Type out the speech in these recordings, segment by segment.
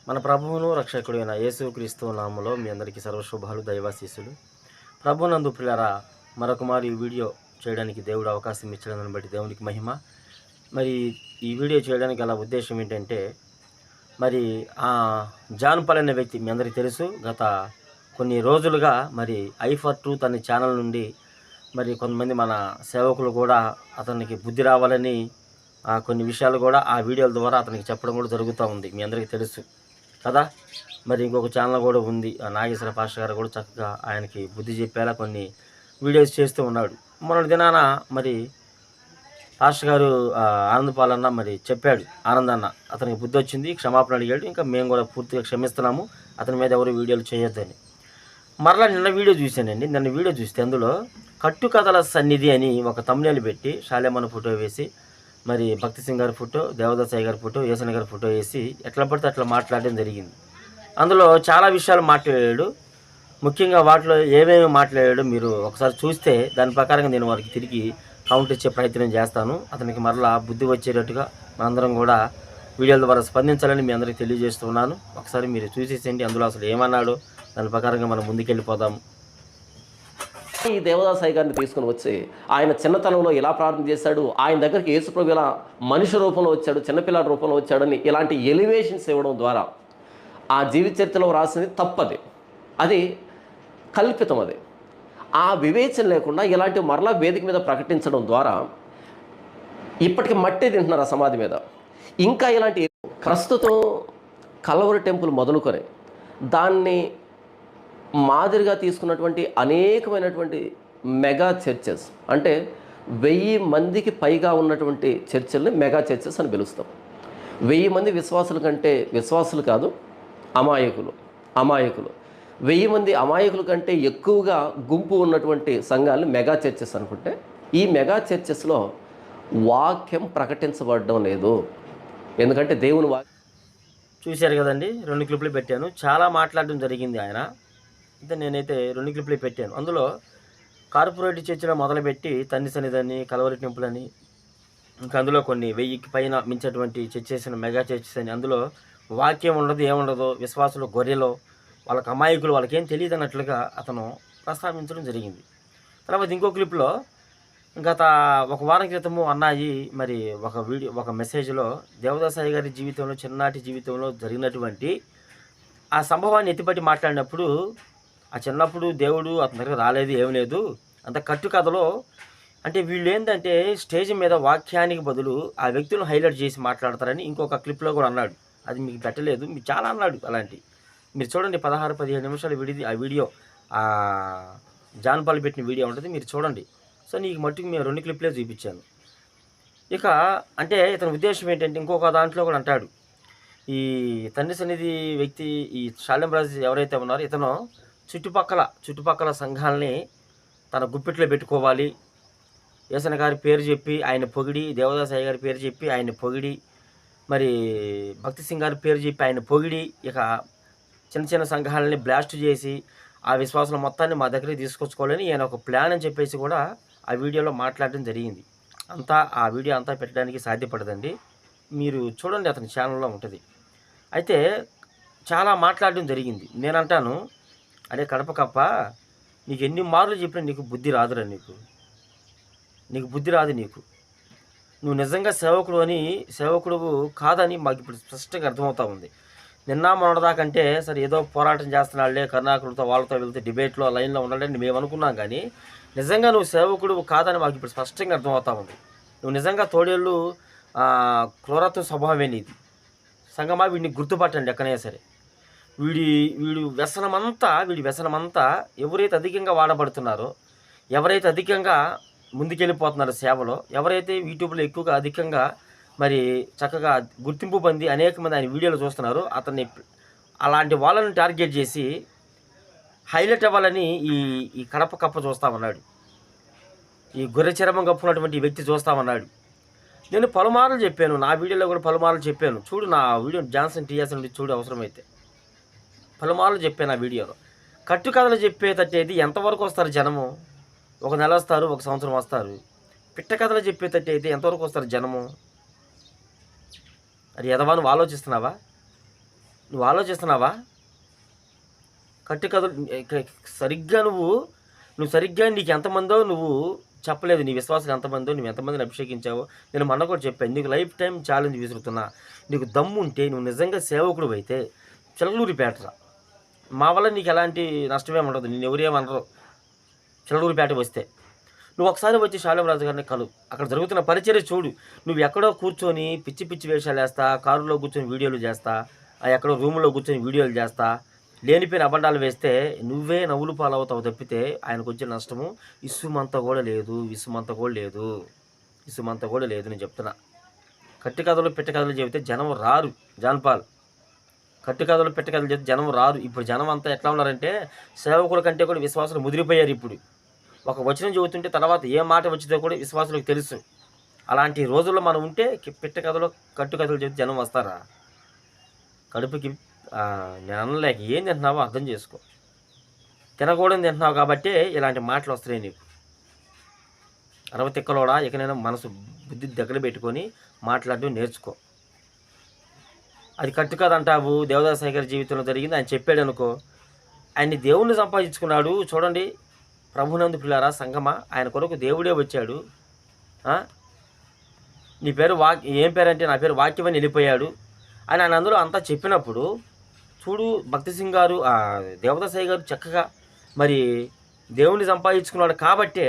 మన ప్రభువును రక్షకుడైన యేసుక్రీస్తు నామములో మీ అందరికీ సర్వశుభాలు దైవాశీస్సులు. ప్రభువునందు ప్రియులారా, మరొకమారు ఈ వీడియో చేయడానికి దేవుడు అవకాశం ఇచ్చడాన్ని బట్టి దేవునికి మహిమ. మరి ఈ వీడియో చేయడానికి గల ఉద్దేశం ఏంటంటే, మరి జాన్ పాల్ అనే వ్యక్తి మీ అందరికీ తెలుసు. గత కొన్ని రోజులుగా మరి ఐ ఫర్ ట్రూత్ అనే ఛానల్ నుండి మరి కొంతమంది మన సేవకులు కూడా అతనికి బుద్ధి రావాలని కొన్ని విషయాలు కూడా ఆ వీడియోల ద్వారా అతనికి చెప్పడం కూడా జరుగుతూ ఉంది, మీ అందరికీ తెలుసు కదా. మరి ఇంకొక ఛానల్ కూడా ఉంది, నాగేశ్వర పాస్టర్ గారు కూడా చక్కగా ఆయనకి బుద్ధి చెప్పేలా కొన్ని వీడియోస్ చేస్తూ ఉన్నాడు. మొన్నటి దినాన మరి పాస్టర్ గారు ఆనందపాలన్న మరి చెప్పాడు, ఆనందన్న అతనికి బుద్ధి వచ్చింది, క్షమాపణ అడిగాడు. ఇంకా మేము కూడా పూర్తిగా క్షమిస్తున్నాము, అతని మీద ఎవరు వీడియోలు చేయొద్దని. మరలా నిన్న వీడియో చూశానండి. నిన్న వీడియో చూస్తే అందులో కట్టుకథల సన్నిధి అని ఒక తమ్నేలు పెట్టి షాలేమన్న ఫోటో వేసి, మరి భక్తి సింగ్ గారి ఫోటో, దేవదాసాయి గారి ఫోటో, యేసన్న గారి ఫోటో వేసి ఎట్లా పడితే అట్లా మాట్లాడడం జరిగింది. అందులో చాలా విషయాలు మాట్లాడాడు. ముఖ్యంగా వాటిలో ఏమేమి మాట్లాడాడో మీరు ఒకసారి చూస్తే దాని ప్రకారంగా నేను వారికి తిరిగి కౌంట్ ఇచ్చే ప్రయత్నం చేస్తాను. అతనికి మరలా బుద్ధి వచ్చేటట్టుగా మనందరం కూడా వీడియోల ద్వారా స్పందించాలని మీ అందరికీ తెలియజేస్తున్నాను. ఒకసారి మీరు చూసేసేయండి, అందులో అసలు ఏమన్నాడో దాని ప్రకారంగా మనం ముందుకెళ్ళిపోదాము. ఈ దేవదాసాయి గారిని తీసుకుని వచ్చి ఆయన చిన్నతనంలో ఎలా ప్రార్థన చేశాడు, ఆయన దగ్గరికి యేసుప్రభు ఎలా మనిషి రూపంలో వచ్చాడు, చిన్నపిల్లల రూపంలో వచ్చాడని ఇలాంటి ఎలివేషన్స్ ఇవ్వడం ద్వారా ఆ జీవిత చరిత్రలో రాసింది తప్పది, అది కల్పితం. అది ఆ వివేచన లేకుండా ఇలాంటి మరలా వేదిక మీద ప్రకటించడం ద్వారా ఇప్పటికి మట్టి తింటున్నారు ఆ సమాధి మీద. ఇంకా ఇలాంటి ప్రస్తుతం కల్వరి టెంపుల్ మొదలుకొని దాన్ని మాదిరిగా తీసుకున్నటువంటి అనేకమైనటువంటి మెగా చర్చెస్, అంటే 1000 మందికి పైగా ఉన్నటువంటి చర్చల్ని మెగా చర్చెస్ అని పిలుస్తాం. 1000 మంది విశ్వాసుల కంటే, విశ్వాసులు కాదు అమాయకులు, 1000 మంది అమాయకుల కంటే ఎక్కువగా గుంపు ఉన్నటువంటి సంఘాలను మెగా చర్చెస్ అనుకుంటే, ఈ మెగా చర్చెస్లో వాక్యం ప్రకటించబడడం లేదు. ఎందుకంటే దేవుని చూశారు కదండి, 2 క్లిప్లు పెట్టాను. చాలా మాట్లాడడం జరిగింది ఆయన. అయితే నేనైతే 2 క్లిప్లు పెట్టాను. అందులో కార్పొరేట్ చర్చిలో మొదలుపెట్టి తండ్రి సన్నిధిని, కల్వరి టెంపుల్ అని, ఇంకా అందులో కొన్ని 1000కి పైన మించేటువంటి చర్చెస్, మెగా చర్చెస్ అని, అందులో వాక్యం ఉండదు, ఏముండదు, విశ్వాసులు గొర్రెలో, వాళ్ళకి అమాయకులు, వాళ్ళకేం తెలియదు అన్నట్లుగా అతను ప్రస్తావించడం జరిగింది. తర్వాత ఇంకో క్లిప్లో గత ఒక వారం క్రితము అన్నాయి మరి ఒక మెసేజ్లో దేవదాసాయి గారి జీవితంలో, చిన్ననాటి జీవితంలో జరిగినటువంటి ఆ సంభవాన్ని ఎత్తిపట్టి మాట్లాడినప్పుడు, ఆ చిన్నప్పుడు దేవుడు అతని దగ్గర రాలేదు, ఏం లేదు, అంత కట్టుకథలో అంటే వీళ్ళు ఏంటంటే స్టేజ్ మీద వాక్యానికి బదులు ఆ వ్యక్తులను హైలైట్ చేసి మాట్లాడతారని ఇంకొక క్లిప్లో కూడా అన్నాడు. అది మీకు పెట్టలేదు, మీకు చాలా అన్నాడు అలాంటి. మీరు చూడండి, 16-17 నిమిషాలు ఆ వీడియో జాన్ పాల్ పెట్టిన వీడియో ఉంటుంది, మీరు చూడండి. సో నీకు మట్టుకు మేము 2 క్లిప్లే చూపించాను. ఇక అంటే ఇతని ఉద్దేశం ఏంటంటే, ఇంకొక దాంట్లో కూడా అంటాడు, ఈ తండ్రి సన్నిధి వ్యక్తి, ఈ షాలేం రాజు ఎవరైతే ఉన్నారో ఇతను చుట్టుపక్కల సంఘాలని తన గుప్పిట్లో పెట్టుకోవాలి, యేసన్న గారి పేరు చెప్పి ఆయన పొగిడి, దేవదాసాయి గారి పేరు చెప్పి ఆయన పొగిడి, మరి భక్తి సింగ్ గారి పేరు చెప్పి ఆయన పొగిడి, ఇక చిన్న సంఘాలని బ్లాస్ట్ చేసి ఆ విశ్వాసం మొత్తాన్ని మా దగ్గరికి తీసుకొచ్చుకోవాలని ఈయన ఒక ప్లాన్ అని చెప్పేసి కూడా ఆ వీడియోలో మాట్లాడడం జరిగింది. ఆ వీడియో అంతా పెట్టడానికి సాధ్యపడదండి, మీరు చూడండి, అతని ఛానల్లో ఉంటుంది. అయితే చాలా మాట్లాడడం జరిగింది. నేనంటాను, అరే కడప కప్ప, నీకు ఎన్ని మార్లు చెప్పినా నీకు బుద్ధి రాదురా, నీకు బుద్ధి రాదు. నువ్వు నిజంగా సేవకుడు కాదని మాకు ఇప్పుడు స్పష్టంగా అర్థమవుతా ఉంది. నిన్న మొన్నటిదాకంటే సరే ఏదో పోరాటం చేస్తున్నాళ్లే, కరుణాకులతో వాళ్ళతో వెళ్తే డిబేట్లో లైన్లో ఉండాలని మేము అనుకున్నాం, కానీ నిజంగా నువ్వు సేవకుడు కాదని మాకు ఇప్పుడు స్పష్టంగా అర్థమవుతా ఉంది. నువ్వు నిజంగా తోడేళ్ళు క్రూరత్వ స్వభావమే నీది. సంగమా, వీడిని గుర్తుపట్టండి ఎక్కడైనా సరే. వీడి వ్యసనమంతా ఎవరైతే అధికంగా వాడబడుతున్నారో, ఎవరైతే అధికంగా ముందుకెళ్ళిపోతున్నారో సేవలో, ఎవరైతే యూట్యూబ్లో ఎక్కువగా అధికంగా మరి చక్కగా గుర్తింపు పొంది అనేక మంది ఆయన వీడియోలు చూస్తున్నారో, అలాంటి వాళ్ళని టార్గెట్ చేసి హైలైట్ అవ్వాలని ఈ కడప కప్ప చూస్తామన్నాడు, ఈ గొర్రె చర్మం కప్పుకున్నటువంటి వ్యక్తి చూస్తామన్నాడు. నేను పలుమార్లు చెప్పాను, నా వీడియోలో కూడా పలుమార్లు చెప్పాను. చూడు నా వీడియో, జాన్సన్ టీఎస్ నుండి చూడు, అవసరమైతే పలుమార్లు చెప్పాను ఆ వీడియోలో. కట్టుకథలు చెప్పేటట్టేది ఎంతవరకు వస్తారు జనము? 1 నెల వస్తారు, 1 సంవత్సరం వస్తారు. పిట్ట కథలు చెప్పేటట్టయితే ఎంతవరకు వస్తారు జనము? అది ఎదవా, నువ్వు ఆలోచిస్తున్నావా? నువ్వు ఆలోచిస్తున్నావా? కట్టుకథలు సరిగ్గా నువ్వు సరిగ్గా నీకు ఎంతమందో నువ్వు చెప్పలేదు. నీ విశ్వాసాలు ఎంతమందో, నువ్వు ఎంతమందిని అభిషేకించావో. నేను మొన్న కూడా చెప్పాను, నీకు లైఫ్ టైం ఛాలెంజ్ విసురుతున్నా. నీకు దమ్ము ఉంటే, నువ్వు నిజంగా సేవకుడు అయితే చిలకలూరిపేట మా వల్ల నీకు ఎలాంటి నష్టమేమి ఉండదు. నేను ఎవరేమనరు. చిలకలూరిపేట వస్తే నువ్వు ఒకసారి వచ్చి శాలింరాజు గారిని కలు. అక్కడ జరుగుతున్న పరిచర్య చూడు. నువ్వు ఎక్కడో కూర్చొని పిచ్చి పిచ్చి వేషాలు వేస్తా, కారులో కూర్చొని వీడియోలు చేస్తా, ఎక్కడో రూములో కూర్చొని వీడియోలు చేస్తా, లేనిపోయిన అబద్ధాలు వేస్తే నువ్వే నవ్వులు పాలవుతావు తప్పితే ఆయనకు వచ్చే నష్టము ఇసుమంత కూడా లేదు. ఇసుమంత కూడా లేదు నేను చెప్తున్నా. కట్టుకథలు పెట్టకథలు చెబితే జనం రారు. జాన్పాల్, కట్టుకథలు పెట్టకథలు చెబితే జనం రారు. ఇప్పుడు జనం అంతా ఎట్లా ఉన్నారంటే సేవకుల కంటే కూడా విశ్వాసులు ముదిరిపోయారు. ఇప్పుడు ఒక వచనం చెబుతుంటే తర్వాత ఏ మాట వచ్చిందో కూడా విశ్వాసులకు తెలుసు. అలాంటి రోజుల్లో మనం ఉంటే పెట్టకథలు కట్టుకథలు చెబితే జనం వస్తారా? కడుపుకి నేను అనలేక ఏం తింటున్నావో అర్థం చేసుకో. తినకూడదు తింటున్నావు కాబట్టి ఇలాంటి మాటలు వస్తున్నాయి నీకు. తిక్కలోడా ఇకనైనా మనసు బుద్ధి దగ్గర పెట్టుకొని మాట్లాడడం నేర్చుకో. అది కట్టుకథ అంటావు. దేవదాస్ గారి జీవితంలో జరిగింది, ఆయన చెప్పాడు అనుకో. ఆయన్ని దేవుణ్ణి సంపాదించుకున్నాడు. చూడండి ప్రభునందు పిల్లారా సంగమా, ఆయన కొరకు దేవుడే వచ్చాడు. నీ పేరు ఏం పేరంటే నా పేరు వాక్యం అని వెళ్ళిపోయాడు అని ఆయన అందులో అంతా చెప్పినప్పుడు చూడు, భక్తి సింగ్ గారు దేవదాసాయి గారు చక్కగా మరి దేవుణ్ణి సంపాదించుకున్నాడు కాబట్టే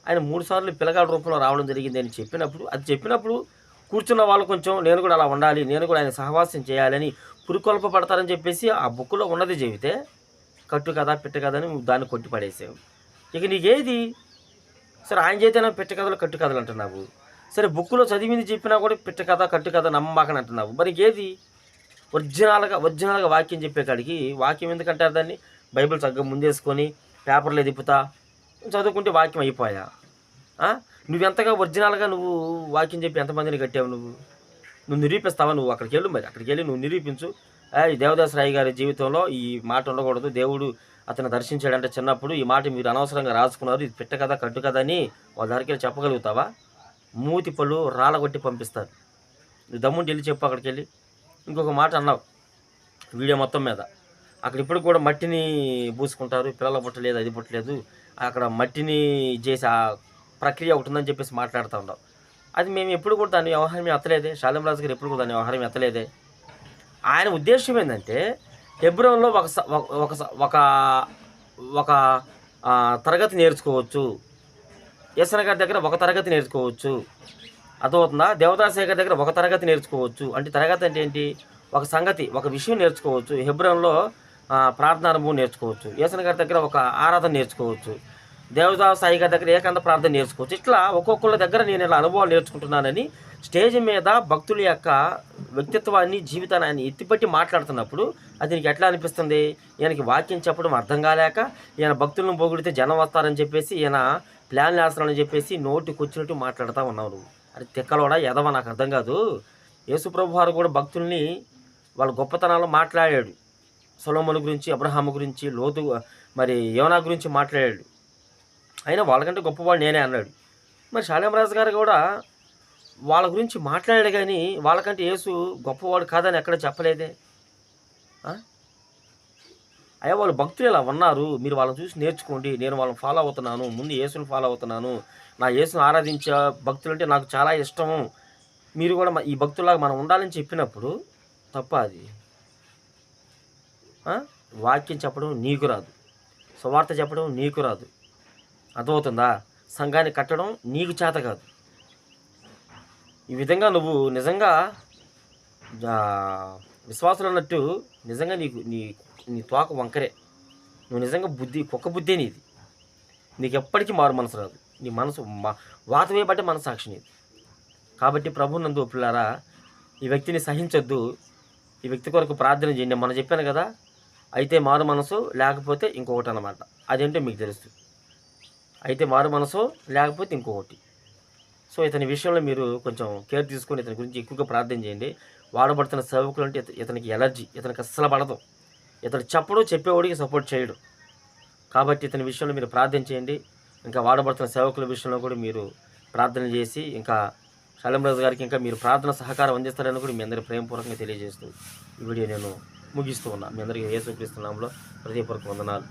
ఆయన 3 సార్లు పిల్లగాడి రూపంలో రావడం జరిగింది అని చెప్పినప్పుడు కూర్చున్న వాళ్ళు కొంచెం నేను కూడా అలా ఉండాలి, నేను కూడా ఆయన సహవాసం చేయాలని పురుకొల్ప పడతారని చెప్పేసి ఆ బుక్లో ఉన్నది చెబితే కట్టు కథ పెట్ట కథ అని దాన్ని కొట్టి పడేసావు. ఇక నీకేది సరే? ఆయన చేతేనా పెట్ట కథలు కట్టు కథలు అంటున్నావు. సరే బుక్లో చదివింది చెప్పినా కూడా పెట్ట కథ కట్టు కథ నమ్మకని అంటున్నావు. మరి ఏది ఒరిజినల్గా వాక్యం చెప్పే కాడికి వాక్యం ఎందుకంటారు దాన్ని? బైబిల్ చక్కగా ముందేసుకొని పేపర్లో దిప్పుతా చదువుకుంటే వాక్యం అయిపోయా? నువ్వెంతగా ఒరిజినల్గా నువ్వు వాక్యం చెప్పి ఎంతమందిని కట్టావు? నువ్వు నిరూపిస్తావా? నువ్వు అక్కడికి వెళ్ళి నువ్వు నిరూపించు. ఈ దేవదాస్ రాయ్ గారి జీవితంలో ఈ మాట ఉండకూడదు, దేవుడు అతను దర్శించాడంటే చిన్నప్పుడు ఈ మాట మీరు అనవసరంగా రాసుకున్నారు, ఇది పెట్ట కదా కట్టు కదా అని వాళ్ళ దగ్గరికి వెళ్ళి చెప్పగలుగుతావా? మూతి పళ్ళు రాళ్ళగొట్టి పంపిస్తారు. నువ్వు దమ్ముంటి వెళ్ళి చెప్పు అక్కడికి వెళ్ళి. ఇంకొక మాట అన్నావు వీడియో మొత్తం మీద, అక్కడ ఇప్పుడు కూడా మట్టిని పూసుకుంటారు, పిల్లల పుట్టలేదు, అది పుట్టలేదు, అక్కడ మట్టిని చేసి ఆ ప్రక్రియ ఒకటి ఉందని చెప్పేసి మాట్లాడుతూ ఉన్నావు. అది మేము ఎప్పుడు కూడా దాని వ్యవహారం ఎత్తలేదే. శాలింరాజు గారు ఎప్పుడు కూడా దాని వ్యవహారం ఎత్తలేదే. ఆయన ఉద్దేశం ఏంటంటే హెబ్రోన్లో ఒక తరగతి నేర్చుకోవచ్చు, యేసన్న గారి దగ్గర ఒక తరగతి నేర్చుకోవచ్చు, అర్థమవుతుందా? దేవదాస్ గారి దగ్గర ఒక తరగతి నేర్చుకోవచ్చు. అంటే తరగతి అంటే ఏంటి? ఒక సంగతి, ఒక విషయం నేర్చుకోవచ్చు. హెబ్రోన్లో ప్రార్థన అనుభవం నేర్చుకోవచ్చు, యేసన్న గారి దగ్గర ఒక ఆరాధన నేర్చుకోవచ్చు, దేవదాస్ సాయి గారి దగ్గర ఏకాంత ప్రార్థన నేర్చుకోవచ్చు. ఇట్లా ఒక్కొక్కళ్ళ దగ్గర నేను ఇలా అనుభవాలు నేర్చుకుంటున్నానని స్టేజ్ మీద భక్తుల యొక్క వ్యక్తిత్వాన్ని, జీవితాన్ని ఆయన ఎత్తిపట్టి మాట్లాడుతున్నప్పుడు అది నీకు ఎట్లా అనిపిస్తుంది? ఈయనకి వాక్యం చెప్పడం అర్థం కాలేక ఈయన భక్తులను పొగిడితే జనం వస్తారని చెప్పేసి ఈయన ప్లాన్లు వేస్తారని చెప్పేసి నోటికి వచ్చినట్టు మాట్లాడుతూ ఉన్నావు నువ్వు. అది తిక్కలోడా ఎదవా? నాకు అర్థం కాదు. యేసుప్రభు వారు కూడా భక్తుల్ని వాళ్ళ గొప్పతనాలు మాట్లాడాడు. సొలొమోను గురించి, అబ్రహాము గురించి, లోతు మరి యోనా గురించి మాట్లాడాడు. అయినా వాళ్ళకంటే గొప్పవాడు నేనే అన్నాడు. మరి శాలింరాజు గారు కూడా వాళ్ళ గురించి మాట్లాడాడు, కానీ వాళ్ళకంటే యేసు గొప్పవాడు కాదని ఎక్కడ చెప్పలేదే. అయ్యా వాళ్ళు భక్తులు ఇలా ఉన్నారు, మీరు వాళ్ళని చూసి నేర్చుకోండి, నేను వాళ్ళని ఫాలో అవుతున్నాను, ముందు యేసుని ఫాలో అవుతున్నాను, నా యేసుని ఆరాధించే భక్తులు అంటే నాకు చాలా ఇష్టము, మీరు కూడా ఈ భక్తులాగా మనం ఉండాలని చెప్పినప్పుడు తప్ప అది? వాక్యం చెప్పడం నీకు రాదు, సువార్త చెప్పడం నీకు రాదు, అర్థమవుతుందా? సంఘాన్ని కట్టడం నీకు చేత కాదు. ఈ విధంగా నువ్వు నిజంగా విశ్వాసులు అన్నట్టు నిజంగా నీ తోక వంకరే. నువ్వు నిజంగా కుక్క బుద్ధే నీది. నీకు ఎప్పటికీ మారు మనసు రాదు. నీ మనసు వాత వేయబట్టే మనసాక్షి నీది. కాబట్టి ప్రభునందు పిల్లారా, ఈ వ్యక్తిని సహించొద్దు, ఈ వ్యక్తి కొరకు ప్రార్థన చేయండి. మనం చెప్పాను కదా, అయితే మారు మనసు లేకపోతే ఇంకొకటి అన్నమాట. అదేంటో మీకు తెలుస్తుంది. అయితే మారు మనసు లేకపోతే ఇంకొకటి. సో ఇతని విషయంలో మీరు కొంచెం కేర్ తీసుకొని ఇతని గురించి ఎక్కువగా ప్రార్థన చేయండి. వాడబడుతున్న సేవకులు అంటే ఇతనికి ఎలర్జీ, ఇతనికి అస్సలు పడదు. ఇతను చెప్పేవాడికి సపోర్ట్ చేయడు. కాబట్టి ఇతని విషయంలో మీరు ప్రార్థన చేయండి. ఇంకా వాడబడుతున్న సేవకుల విషయంలో కూడా మీరు ప్రార్థన చేసి ఇంకా శాలింరాజు గారికి ఇంకా మీరు ప్రార్థన సహకారం అందిస్తారని కూడా మీ అందరి ప్రేమపూర్వకంగా తెలియజేస్తూ ఈ వీడియో నేను ముగిస్తూ ఉన్నా. మీ అందరికీ యేసుక్రీస్తు నామములో హృదయపూర్వక వందనాలు.